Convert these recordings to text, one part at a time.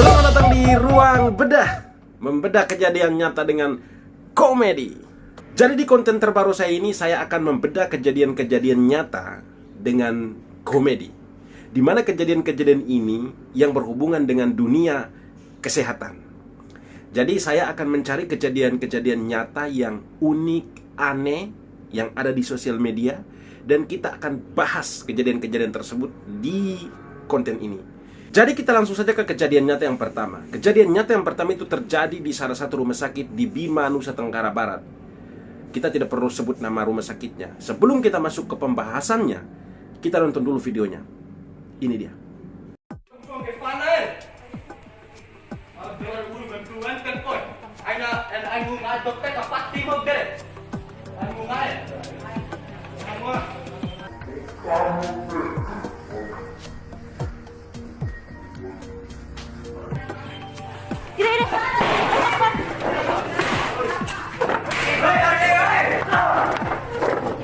Selamat datang di Ruang Bedah, membedah kejadian nyata dengan komedi. Jadi di konten terbaru saya ini, saya akan membedah kejadian-kejadian nyata dengan komedi, di mana kejadian-kejadian ini yang berhubungan dengan dunia kesehatan. Jadi saya akan mencari kejadian-kejadian nyata yang unik, aneh, yang ada di sosial media, dan kita akan bahas kejadian-kejadian tersebut di konten ini. Jadi kita langsung saja ke kejadian nyata yang pertama. Kejadian nyata yang pertama itu terjadi di salah satu rumah sakit di Bima, Nusa Tenggara Barat. Kita tidak perlu sebut nama rumah sakitnya. Sebelum kita masuk ke pembahasannya, kita nonton dulu videonya. Ini dia.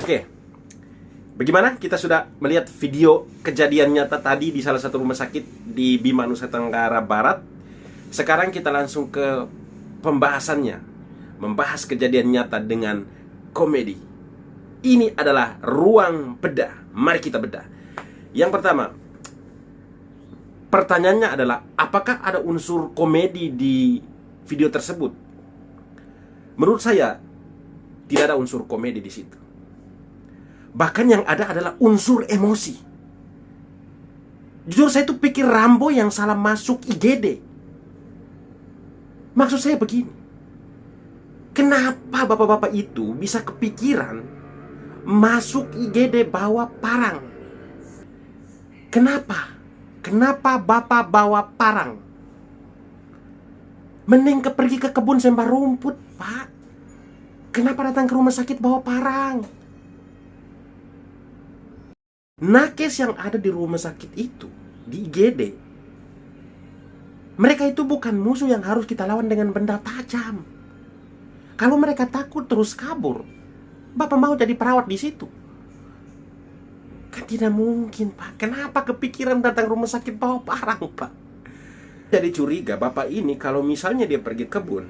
Oke, bagaimana? Kita sudah melihat video kejadian nyata tadi di salah satu rumah sakit di Bima, Nusa Tenggara Barat. Sekarang kita langsung ke pembahasannya, membahas kejadian nyata dengan komedi. Ini adalah Ruang Bedah. Mari kita bedah. Yang pertama, pertanyaannya adalah, apakah ada unsur komedi di video tersebut? Menurut saya, tidak ada unsur komedi di situ. Bahkan yang ada adalah unsur emosi. Jujur saya tuh pikir Rambo yang salah masuk IGD. Maksud saya begini, kenapa bapak-bapak itu bisa kepikiran masuk IGD bawa parang? Kenapa? Kenapa bapak bawa parang? Mending pergi ke kebun sembah rumput, Pak. Kenapa datang ke rumah sakit bawa parang? Nakes yang ada di rumah sakit itu, di IGD, mereka itu bukan musuh yang harus kita lawan dengan benda tajam. Kalau mereka takut terus kabur, bapak mau jadi perawat di situ? Kan tidak mungkin, Pak. Kenapa kepikiran datang ke rumah sakit bawa parang, Pak? Jadi curiga bapak ini kalau misalnya dia pergi kebun,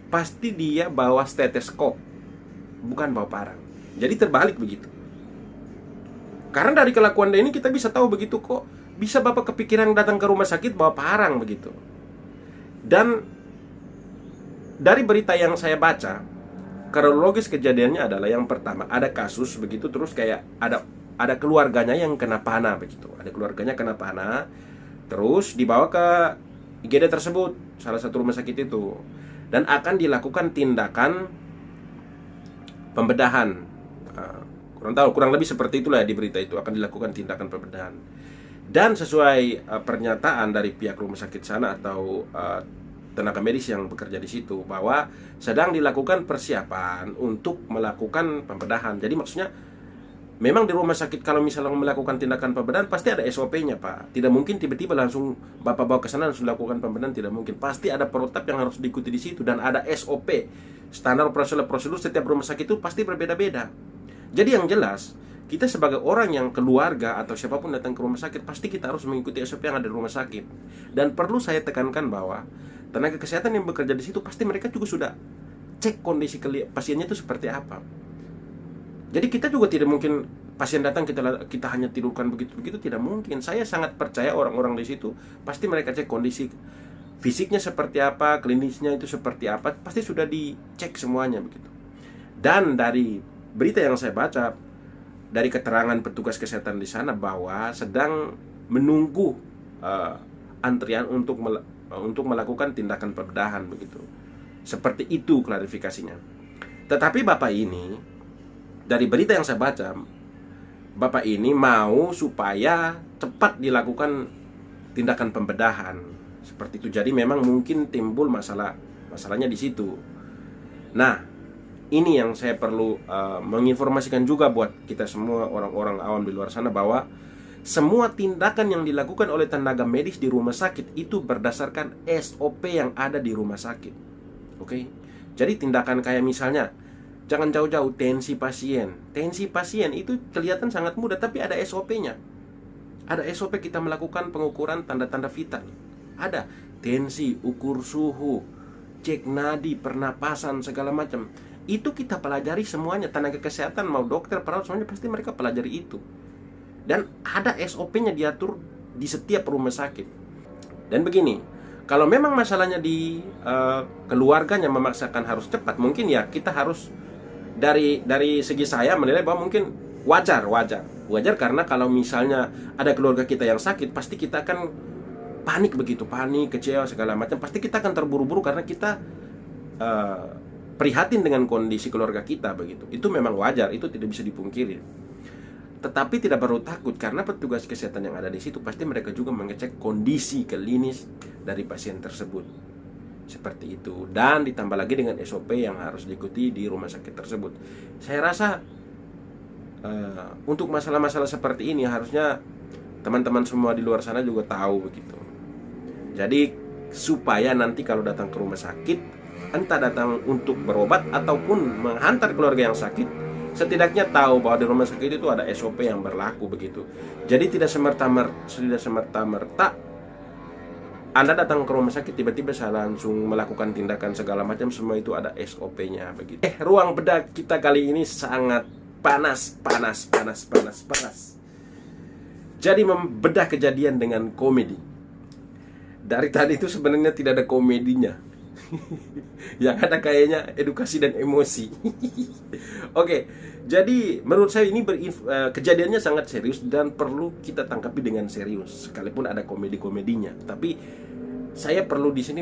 pasti dia bawa stetoskop, bukan bawa parang. Jadi terbalik begitu. Karena dari kelakuan dia ini kita bisa tahu begitu kok. Bisa bapak kepikiran datang ke rumah sakit bawa parang begitu. Dan dari berita yang saya baca, kronologis kejadiannya adalah yang pertama, ada kasus begitu, terus kayak ada keluarganya yang kena panah begitu. Ada keluarganya kena panah, terus dibawa ke IGD tersebut, salah satu rumah sakit itu, dan akan dilakukan tindakan pembedahan. Kurang lebih seperti itulah ya, di berita itu akan dilakukan tindakan pembedahan. Dan sesuai pernyataan dari pihak rumah sakit sana atau tenaga medis yang bekerja di situ, bahwa sedang dilakukan persiapan untuk melakukan pembedahan. Jadi maksudnya memang di rumah sakit kalau misalnya melakukan tindakan pembedahan pasti ada SOP-nya, Pak. Tidak mungkin tiba-tiba langsung bapak bawa ke sana langsung lakukan pembedahan, tidak mungkin. Pasti ada protap yang harus diikuti di situ dan ada SOP, standar prosedur setiap rumah sakit itu pasti berbeda-beda. Jadi yang jelas, kita sebagai orang yang keluarga atau siapapun datang ke rumah sakit, pasti kita harus mengikuti SOP yang ada di rumah sakit. Dan perlu saya tekankan bahwa tenaga kesehatan yang bekerja di situ pasti mereka juga sudah cek kondisi pasiennya itu seperti apa. Jadi kita juga tidak mungkin pasien datang kita hanya tidurkan begitu-begitu, tidak mungkin. Saya sangat percaya orang-orang di situ pasti mereka cek kondisi fisiknya seperti apa, klinisnya itu seperti apa, pasti sudah dicek semuanya begitu. Dan dari berita yang saya baca, dari keterangan petugas kesehatan di sana, bahwa sedang menunggu antrian untuk melakukan tindakan pembedahan begitu. Seperti itu klarifikasinya. Tetapi bapak ini, dari berita yang saya baca, bapak ini mau supaya cepat dilakukan tindakan pembedahan seperti itu. Jadi memang mungkin timbul masalahnya di situ. Nah, ini yang saya perlu menginformasikan juga buat kita semua orang-orang awam di luar sana, bahwa semua tindakan yang dilakukan oleh tenaga medis di rumah sakit itu berdasarkan SOP yang ada di rumah sakit. Oke? Jadi tindakan kayak misalnya, jangan jauh-jauh tensi pasien. Tensi pasien itu kelihatan sangat mudah, tapi ada SOP-nya. Ada SOP kita melakukan pengukuran tanda-tanda vital. Ada tensi, ukur suhu, cek nadi, pernapasan, segala macam. Itu kita pelajari semuanya. Tenaga kesehatan, mau dokter, perawat, semuanya pasti mereka pelajari itu. Dan ada SOP-nya diatur di setiap rumah sakit. Dan begini, kalau memang masalahnya di keluarganya memaksakan harus cepat, mungkin ya kita harus dari segi saya menilai bahwa mungkin wajar karena kalau misalnya ada keluarga kita yang sakit, pasti kita akan panik, kecewa segala macam. Pasti kita akan terburu-buru karena kita prihatin dengan kondisi keluarga kita begitu. Itu memang wajar, itu tidak bisa dipungkiri. Tetapi tidak perlu takut karena petugas kesehatan yang ada di situ pasti mereka juga mengecek kondisi klinis dari pasien tersebut. Seperti itu. Dan ditambah lagi dengan SOP yang harus diikuti di rumah sakit tersebut. Saya rasa untuk masalah-masalah seperti ini harusnya teman-teman semua di luar sana juga tahu begitu. Jadi supaya nanti kalau datang ke rumah sakit, entah datang untuk berobat ataupun menghantar keluarga yang sakit, setidaknya tahu bahwa di rumah sakit itu ada SOP yang berlaku begitu. Jadi tidak semerta-merta Anda datang ke rumah sakit tiba-tiba saya langsung melakukan tindakan segala macam, semua itu ada SOP-nya begitu. Ruang bedah kita kali ini sangat panas. Jadi membedah kejadian dengan komedi. Dari tadi itu sebenarnya tidak ada komedinya. Yang ada kayaknya edukasi dan emosi. Oke, jadi menurut saya ini kejadiannya sangat serius dan perlu kita tangkapi dengan serius, sekalipun ada komedi-komedinya. Tapi saya perlu di sini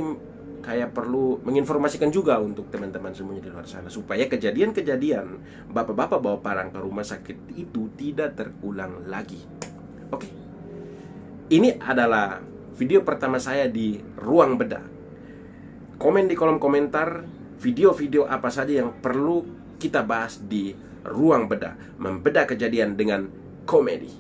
perlu menginformasikan juga untuk teman-teman semuanya di luar sana supaya kejadian-kejadian bapak-bapak bawa parang ke rumah sakit itu tidak terulang lagi. Oke. Ini adalah video pertama saya di Ruang Bedah. Komen di kolom komentar video-video apa saja yang perlu kita bahas di Ruang Bedah, membedah kejadian dengan komedi.